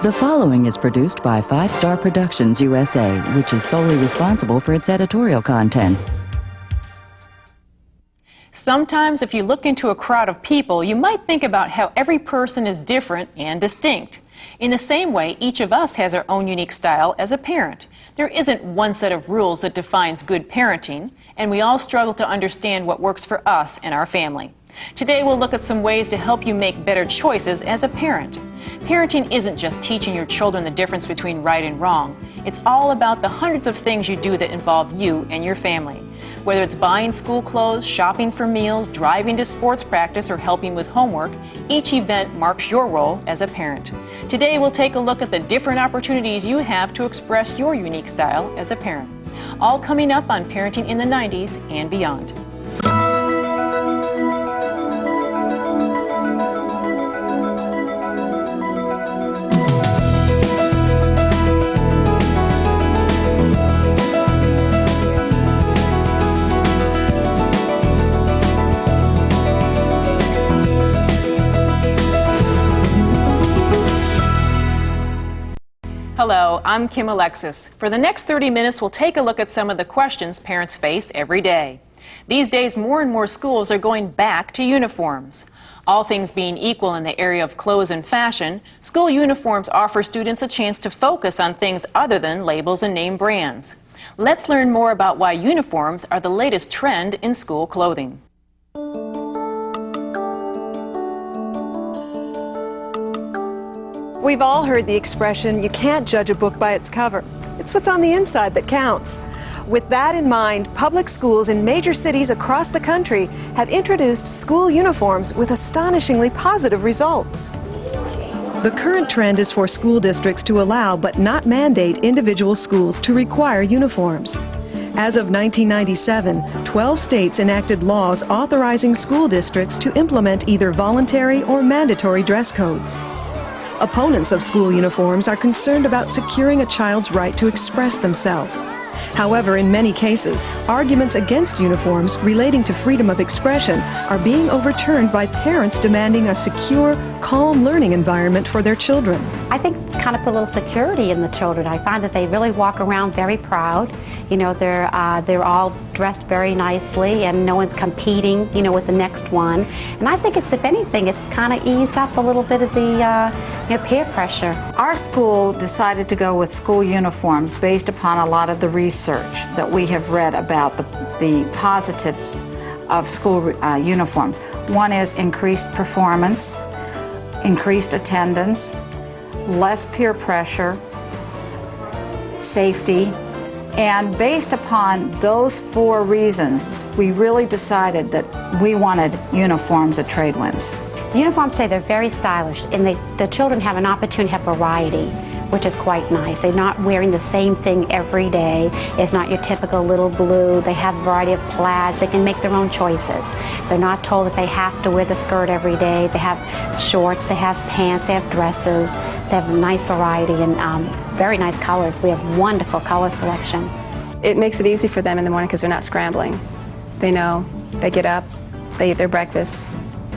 The following is produced by 5 Star Productions USA, which is solely responsible for its editorial content. Sometimes if you look into a crowd of people, you might think about how every person is different and distinct. In the same way, each of us has our own unique style as a parent. There isn't one set of rules that defines good parenting, and we all struggle to understand what works for us and our family. Today we'll look at some ways to help you make better choices as a parent. Parenting isn't just teaching your children the difference between right and wrong. It's all about the hundreds of things you do that involve you and your family. Whether it's buying school clothes, shopping for meals, driving to sports practice, or helping with homework, each event marks your role as a parent. Today we'll take a look at the different opportunities you have to express your unique style as a parent. All coming up on Parenting in the 90s and Beyond. Hello, I'm Kim Alexis. For the next 30 minutes, we'll take a look at some of the questions parents face every day. These days, more and more schools are going back to uniforms. All things being equal in the area of clothes and fashion, school uniforms offer students a chance to focus on things other than labels and name brands. Let's learn more about why uniforms are the latest trend in school clothing. We've all heard the expression, you can't judge a book by its cover. It's what's on the inside that counts. With that in mind, public schools in major cities across the country have introduced school uniforms with astonishingly positive results. The current trend is for school districts to allow but not mandate individual schools to require uniforms. As of 1997, 12 states enacted laws authorizing school districts to implement either voluntary or mandatory dress codes. Opponents of school uniforms are concerned about securing a child's right to express themselves. However, in many cases, arguments against uniforms relating to freedom of expression are being overturned by parents demanding a secure, calm learning environment for their children. I think it's kind of put a little security in the children. I find that they really walk around very proud. You know, they're all dressed very nicely and no one's competing, you know, with the next one. And I think it's, if anything, it's kind of eased up a little bit of the peer pressure. Our school decided to go with school uniforms based upon a lot of the research that we have read about the positives of school uniforms. One is increased performance, increased attendance, less peer pressure, safety, and based upon those 4 reasons, we really decided that we wanted uniforms at Tradewinds. The uniforms today, they're very stylish, and the children have an opportunity to have variety, which is quite nice. They're not wearing the same thing every day. It's not your typical little blue. They have a variety of plaids. They can make their own choices. They're not told that they have to wear the skirt every day. They have shorts, they have pants, they have dresses. They have a nice variety and very nice colors. We have wonderful color selection. It makes it easy for them in the morning because they're not scrambling. They know, they get up, they eat their breakfast,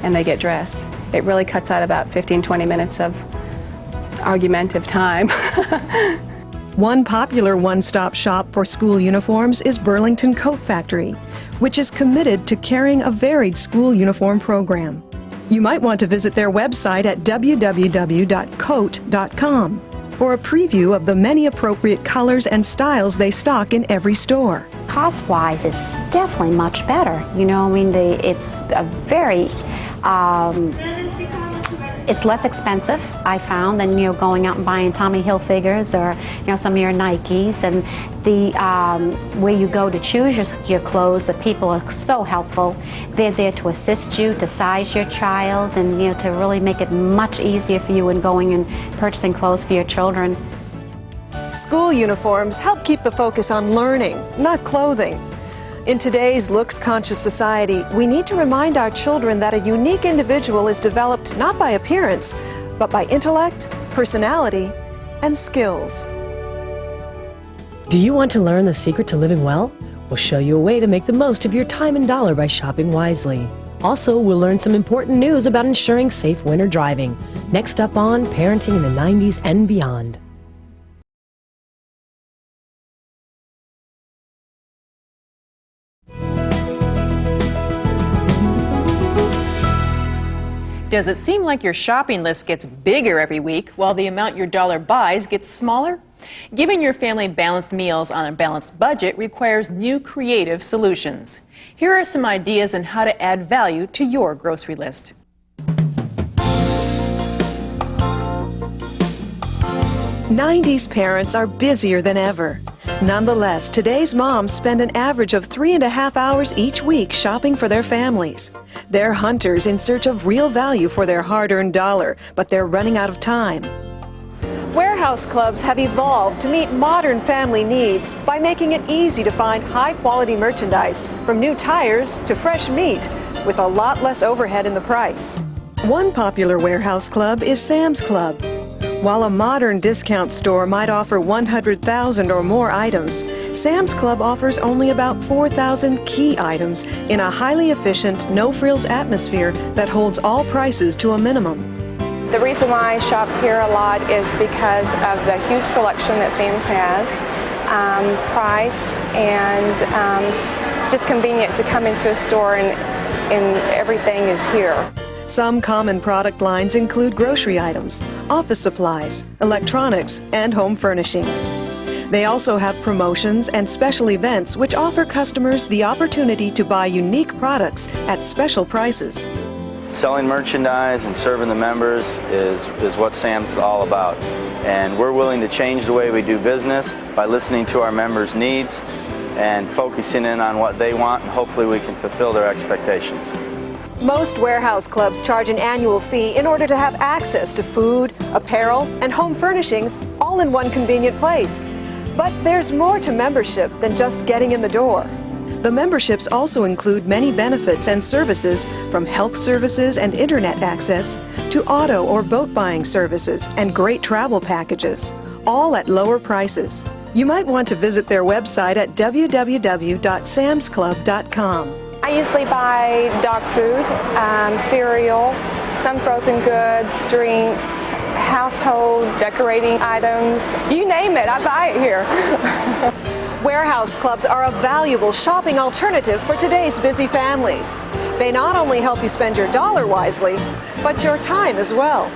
and they get dressed. It really cuts out about 15-20 minutes of argumentative time. One popular one-stop shop for school uniforms is Burlington Coat Factory, which is committed to carrying a varied school uniform program. You might want to visit their website at www.coat.com for a preview of the many appropriate colors and styles they stock in every store. Cost-wise, it's definitely much better. You know, I mean, it's a very it's less expensive, I found, than, you know, going out and buying Tommy Hilfigers or, you know, some of your Nikes. And the where you go to choose your clothes, the people are so helpful. They're there to assist you, to size your child, and, you know, to really make it much easier for you in going and purchasing clothes for your children. School uniforms help keep the focus on learning, not clothing. In today's looks-conscious society, we need to remind our children that a unique individual is developed not by appearance, but by intellect, personality, and skills. Do you want to learn the secret to living well? We'll show you a way to make the most of your time and dollar by shopping wisely. Also, we'll learn some important news about ensuring safe winter driving. Next up on Parenting in the 90s and Beyond. Does it seem like your shopping list gets bigger every week while the amount your dollar buys gets smaller? Giving your family balanced meals on a balanced budget requires new creative solutions. Here are some ideas on how to add value to your grocery list. '90s parents are busier than ever. Nonetheless, today's moms spend an average of 3.5 hours each week shopping for their families. They're hunters in search of real value for their hard-earned dollar, but they're running out of time. Warehouse clubs have evolved to meet modern family needs by making it easy to find high-quality merchandise, from new tires to fresh meat, with a lot less overhead in the price. One popular warehouse club is Sam's Club. While a modern discount store might offer 100,000 or more items, Sam's Club offers only about 4,000 key items in a highly efficient, no-frills atmosphere that holds all prices to a minimum. The reason why I shop here a lot is because of the huge selection that Sam's has, price, and it's just convenient to come into a store and everything is here. Some common product lines include grocery items, office supplies, electronics, and home furnishings. They also have promotions and special events which offer customers the opportunity to buy unique products at special prices. Selling merchandise and serving the members is what Sam's is all about. And we're willing to change the way we do business by listening to our members' needs and focusing in on what they want, and hopefully we can fulfill their expectations. Most warehouse clubs charge an annual fee in order to have access to food, apparel, and home furnishings all in one convenient place. But there's more to membership than just getting in the door. The memberships also include many benefits and services, from health services and internet access to auto or boat buying services and great travel packages, all at lower prices. You might want to visit their website at www.samsclub.com. I usually buy dog food, cereal, some frozen goods, drinks, household decorating items. You name it, I buy it here. Warehouse clubs are a valuable shopping alternative for today's busy families. They not only help you spend your dollar wisely, but your time as well.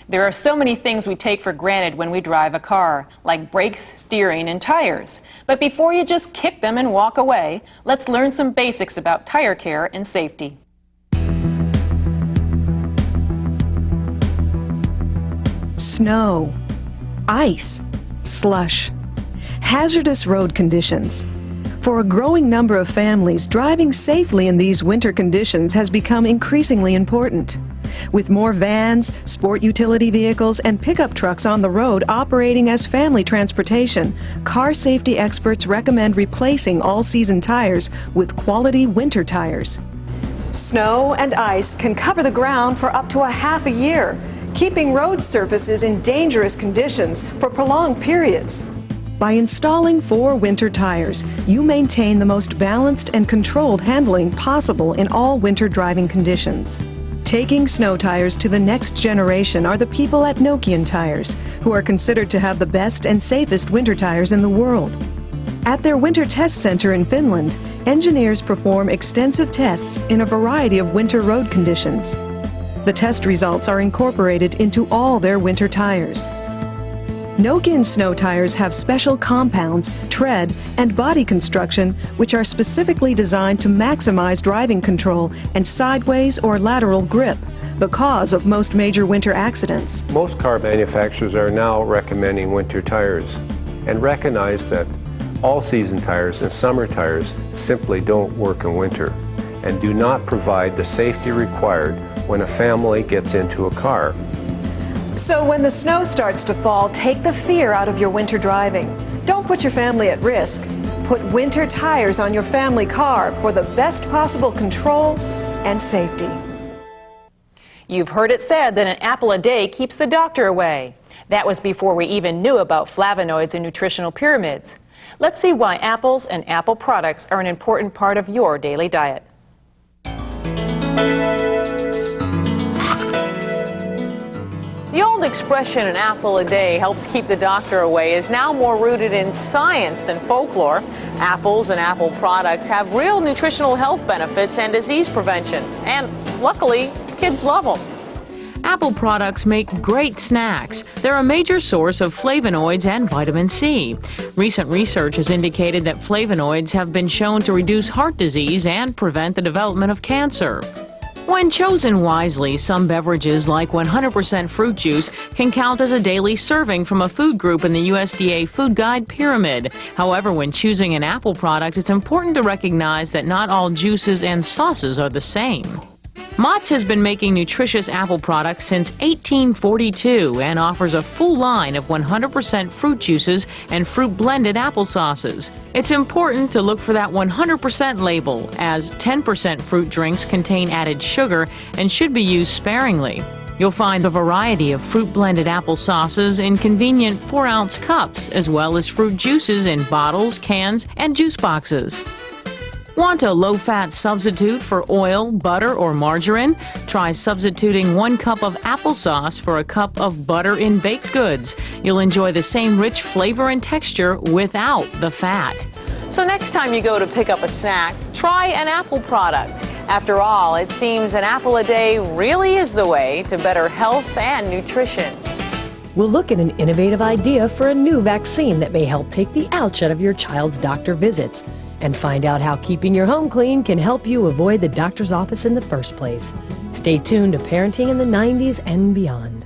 There are so many things we take for granted when we drive a car, like brakes, steering, and tires. But before you just kick them and walk away, let's learn some basics about tire care and safety. Snow, ice, slush, hazardous road conditions. For a growing number of families, driving safely in these winter conditions has become increasingly important. With more vans, sport utility vehicles, and pickup trucks on the road operating as family transportation, car safety experts recommend replacing all-season tires with quality winter tires. Snow and ice can cover the ground for up to a half a year, keeping road surfaces in dangerous conditions for prolonged periods. By installing 4 winter tires, you maintain the most balanced and controlled handling possible in all winter driving conditions. Taking snow tires to the next generation are the people at Nokian Tires, who are considered to have the best and safest winter tires in the world. At their winter test center in Finland, engineers perform extensive tests in a variety of winter road conditions. The test results are incorporated into all their winter tires. Nokian snow tires have special compounds, tread, and body construction which are specifically designed to maximize driving control and sideways or lateral grip, the cause of most major winter accidents. Most car manufacturers are now recommending winter tires and recognize that all-season tires and summer tires simply don't work in winter and do not provide the safety required when a family gets into a car. So when the snow starts to fall, take the fear out of your winter driving. Don't put your family at risk. Put winter tires on your family car for the best possible control and safety. You've heard it said that an apple a day keeps the doctor away. That was before we even knew about flavonoids and nutritional pyramids. Let's see why apples and apple products are an important part of your daily diet. The old expression, an apple a day helps keep the doctor away, is now more rooted in science than folklore. Apples and apple products have real nutritional health benefits and disease prevention. And luckily, kids love them. Apple products make great snacks. They're a major source of flavonoids and vitamin C. Recent research has indicated that flavonoids have been shown to reduce heart disease and prevent the development of cancer. When chosen wisely, some beverages like 100% fruit juice can count as a daily serving from a food group in the USDA Food Guide Pyramid. However, when choosing an apple product, it's important to recognize that not all juices and sauces are the same. Mott's has been making nutritious apple products since 1842 and offers a full line of 100% fruit juices and fruit-blended apple sauces. It's important to look for that 100% label, as 10% fruit drinks contain added sugar and should be used sparingly. You'll find a variety of fruit-blended apple sauces in convenient 4-ounce cups, as well as fruit juices in bottles, cans, and juice boxes. Want a low-fat substitute for oil, butter, or margarine? Try substituting 1 cup of applesauce for a cup of butter in baked goods. You'll enjoy the same rich flavor and texture without the fat. So next time you go to pick up a snack, try an apple product. After all, it seems an apple a day really is the way to better health and nutrition. We'll look at an innovative idea for a new vaccine that may help take the ouch out of your child's doctor visits, and find out how keeping your home clean can help you avoid the doctor's office in the first place. Stay tuned to Parenting in the 90s and Beyond.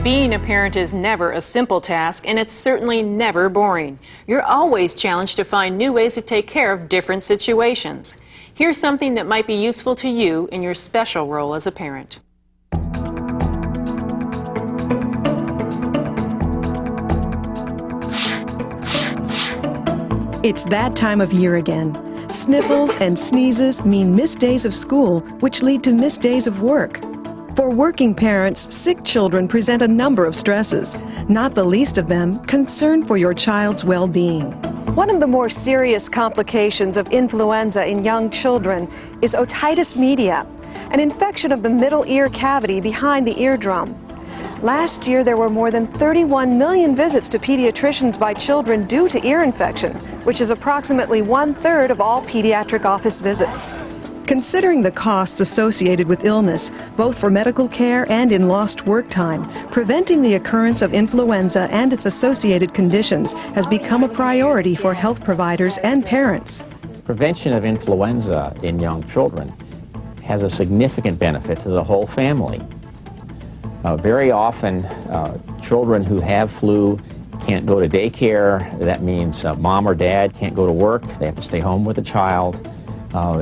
Being a parent is never a simple task, and it's certainly never boring. You're always challenged to find new ways to take care of different situations. Here's something that might be useful to you in your special role as a parent. It's that time of year again. Sniffles and sneezes mean missed days of school, which lead to missed days of work. For working parents, sick children present a number of stresses, not the least of them concern for your child's well-being. One of the more serious complications of influenza in young children is otitis media, an infection of the middle ear cavity behind the eardrum. Last year, there were more than 31 million visits to pediatricians by children due to ear infection, which is approximately 1/3 of all pediatric office visits. Considering the costs associated with illness, both for medical care and in lost work time, preventing the occurrence of influenza and its associated conditions has become a priority for health providers and parents. Prevention of influenza in young children has a significant benefit to the whole family. Very often, children who have flu can't go to daycare. That means mom or dad can't go to work. They have to stay home with the child.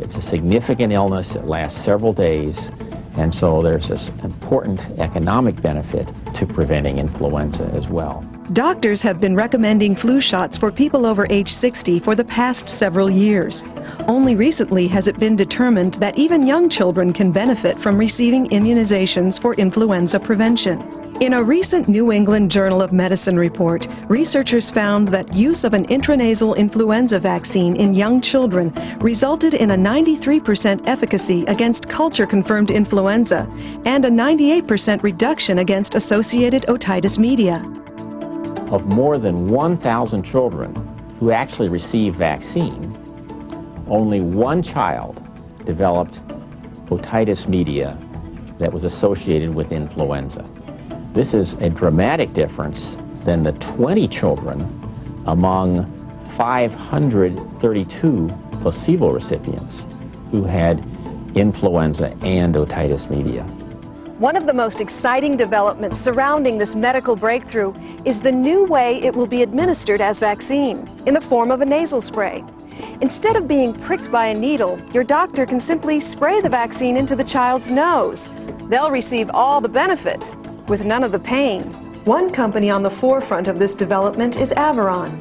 It's a significant illness that lasts several days, and so there's this important economic benefit to preventing influenza as well. Doctors have been recommending flu shots for people over age 60 for the past several years. Only recently has it been determined that even young children can benefit from receiving immunizations for influenza prevention. In a recent New England Journal of Medicine report, researchers found that use of an intranasal influenza vaccine in young children resulted in a 93% efficacy against culture-confirmed influenza and a 98% reduction against associated otitis media. Of more than 1,000 children who actually received vaccine, only 1 child developed otitis media that was associated with influenza. This is a dramatic difference than the 20 children among 532 placebo recipients who had influenza and otitis media. One of the most exciting developments surrounding this medical breakthrough is the new way it will be administered as vaccine, in the form of a nasal spray. Instead of being pricked by a needle, your doctor can simply spray the vaccine into the child's nose. They'll receive all the benefit, with none of the pain. One company on the forefront of this development is Averon.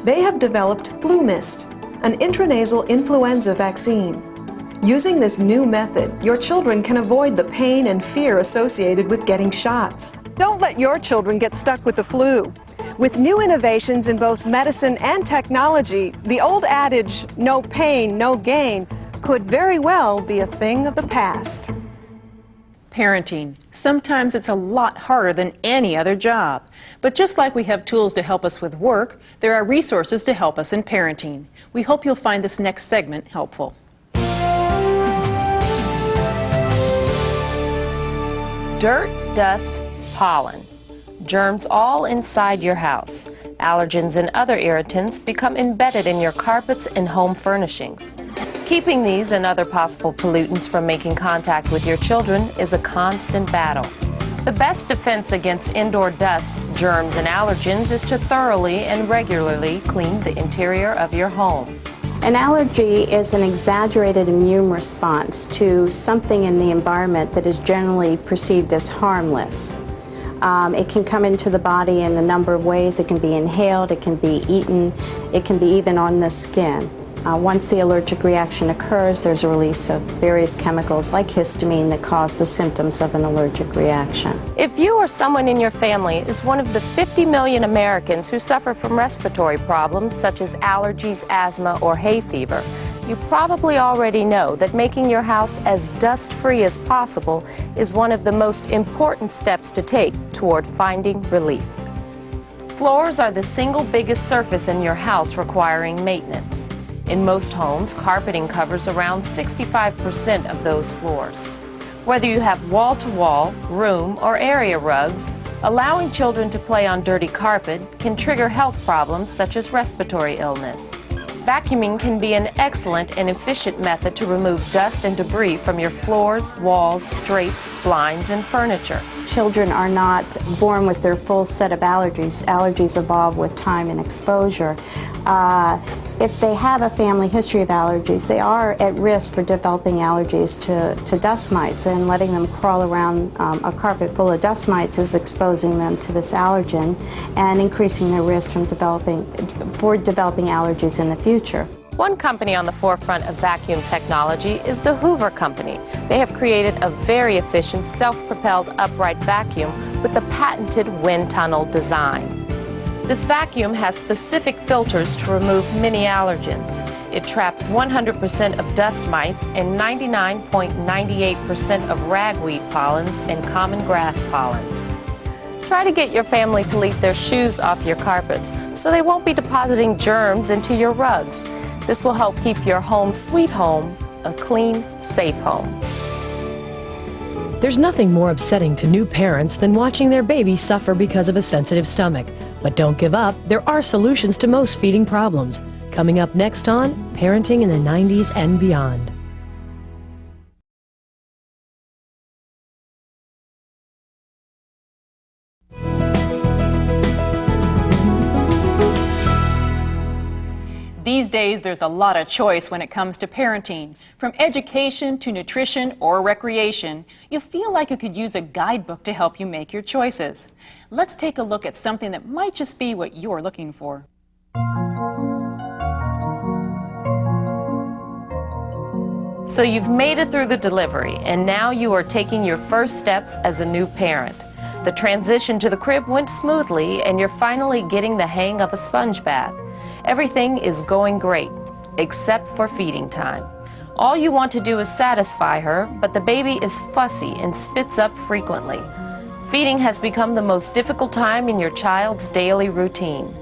They have developed Flu Mist, an intranasal influenza vaccine. Using this new method, your children can avoid the pain and fear associated with getting shots. Don't let your children get stuck with the flu. With new innovations in both medicine and technology, the old adage, no pain, no gain, could very well be a thing of the past. Parenting. Sometimes it's a lot harder than any other job. But just like we have tools to help us with work, there are resources to help us in parenting. We hope you'll find this next segment helpful. Dirt, dust, pollen. Germs all inside your house. Allergens and other irritants become embedded in your carpets and home furnishings. Keeping these and other possible pollutants from making contact with your children is a constant battle. The best defense against indoor dust, germs, and allergens is to thoroughly and regularly clean the interior of your home. An allergy is an exaggerated immune response to something in the environment that is generally perceived as harmless. It can come into the body in a number of ways. It can be inhaled, it can be eaten, it can be even on the skin. Once the allergic reaction occurs, there's a release of various chemicals like histamine that cause the symptoms of an allergic reaction. If you or someone in your family is one of the 50 million Americans who suffer from respiratory problems such as allergies, asthma, or hay fever, you probably already know that making your house as dust-free as possible is one of the most important steps to take toward finding relief. Floors are the single biggest surface in your house requiring maintenance. In most homes, carpeting covers around 65% of those floors. Whether you have wall-to-wall, room, or area rugs, allowing children to play on dirty carpet can trigger health problems such as respiratory illness. Vacuuming can be an excellent and efficient method to remove dust and debris from your floors, walls, drapes, blinds, and furniture. Children are not born with their full set of allergies. Allergies evolve with time and exposure. If they have a family history of allergies, they are at risk for developing allergies to dust mites, and letting them crawl around a carpet full of dust mites is exposing them to this allergen and increasing their risk from developing allergies in the future. One company on the forefront of vacuum technology is the Hoover Company. They have created a very efficient self-propelled upright vacuum with a patented wind tunnel design. This vacuum has specific filters to remove many allergens. It traps 100% of dust mites and 99.98% of ragweed pollens and common grass pollens. Try to get your family to leave their shoes off your carpets so they won't be depositing germs into your rugs. This will help keep your home sweet home a clean, safe home. There's nothing more upsetting to new parents than watching their baby suffer because of a sensitive stomach. But don't give up. There are solutions to most feeding problems. Coming up next on Parenting in the 90s and Beyond. These days, there's a lot of choice when it comes to parenting. From education to nutrition or recreation, you feel like you could use a guidebook to help you make your choices. Let's take a look at something that might just be what you're looking for. So you've made it through the delivery, and now you are taking your first steps as a new parent. The transition to the crib went smoothly, and you're finally getting the hang of a sponge bath. Everything is going great, except for feeding time. All you want to do is satisfy her, but the baby is fussy and spits up frequently. Feeding has become the most difficult time in your child's daily routine.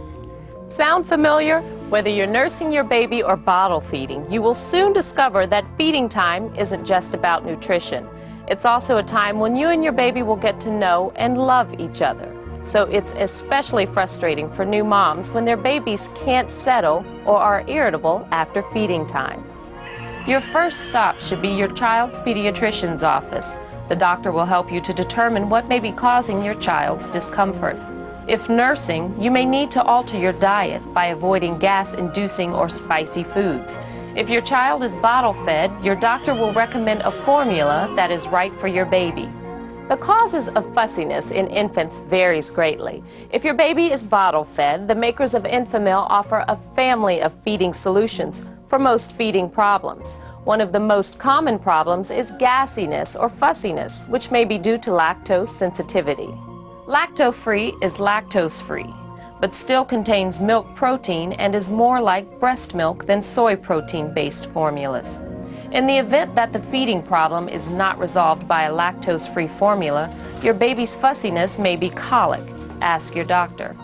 Sound familiar? Whether you're nursing your baby or bottle feeding, you will soon discover that feeding time isn't just about nutrition. It's also a time when you and your baby will get to know and love each other. So it's especially frustrating for new moms when their babies can't settle or are irritable after feeding time. Your first stop should be your child's pediatrician's office. The doctor will help you to determine what may be causing your child's discomfort. If nursing, you may need to alter your diet by avoiding gas-inducing or spicy foods. If your child is bottle-fed, your doctor will recommend a formula that is right for your baby. The causes of fussiness in infants varies greatly. If your baby is bottle-fed, the makers of Enfamil offer a family of feeding solutions for most feeding problems. One of the most common problems is gassiness or fussiness, which may be due to lactose sensitivity. Lacto-free is lactose-free. but still contains milk protein and is more like breast milk than soy protein-based formulas. In the event that the feeding problem is not resolved by a lactose-free formula, your baby's fussiness may be colic. Ask your doctor.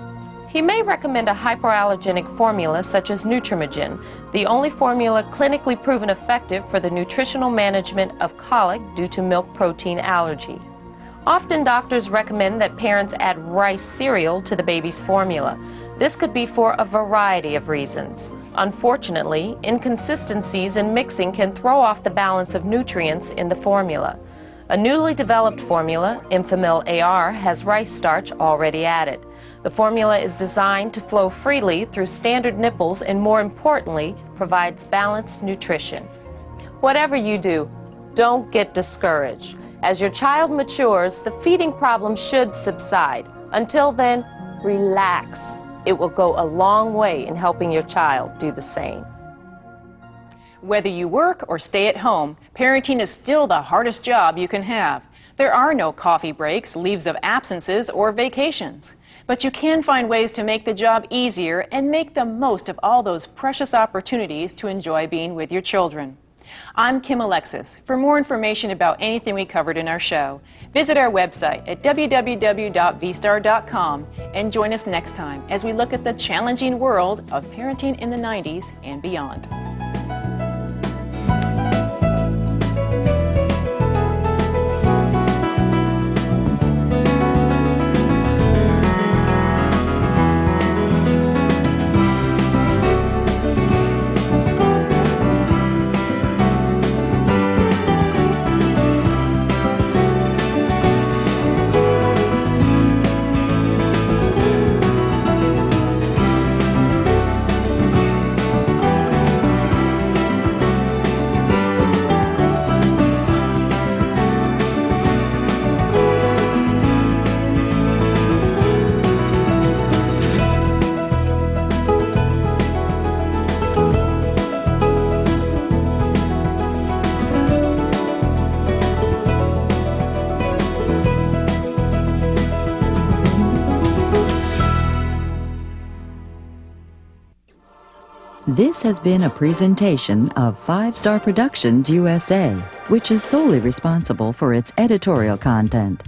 He may recommend a hypoallergenic formula such as Nutrimogen, the only formula clinically proven effective for the nutritional management of colic due to milk protein allergy. Often doctors recommend that parents add rice cereal to the baby's formula. This could be for a variety of reasons. Unfortunately, inconsistencies in mixing can throw off the balance of nutrients in the formula. A newly developed formula, Enfamil AR, has rice starch already added. The formula is designed to flow freely through standard nipples and, more importantly, provides balanced nutrition. Whatever you do, don't get discouraged. As your child matures, the feeding problem should subside. Until then, relax. It will go a long way in helping your child do the same. Whether you work or stay at home, parenting is still the hardest job you can have. There are no coffee breaks, leaves of absences, or vacations. But you can find ways to make the job easier and make the most of all those precious opportunities to enjoy being with your children. I'm Kim Alexis. For more information about anything we covered in our show, visit our website at www.vstar.com and join us next time as we look at the challenging world of parenting in the 90s and beyond. This has been a presentation of 5 Star Productions USA, which is solely responsible for its editorial content.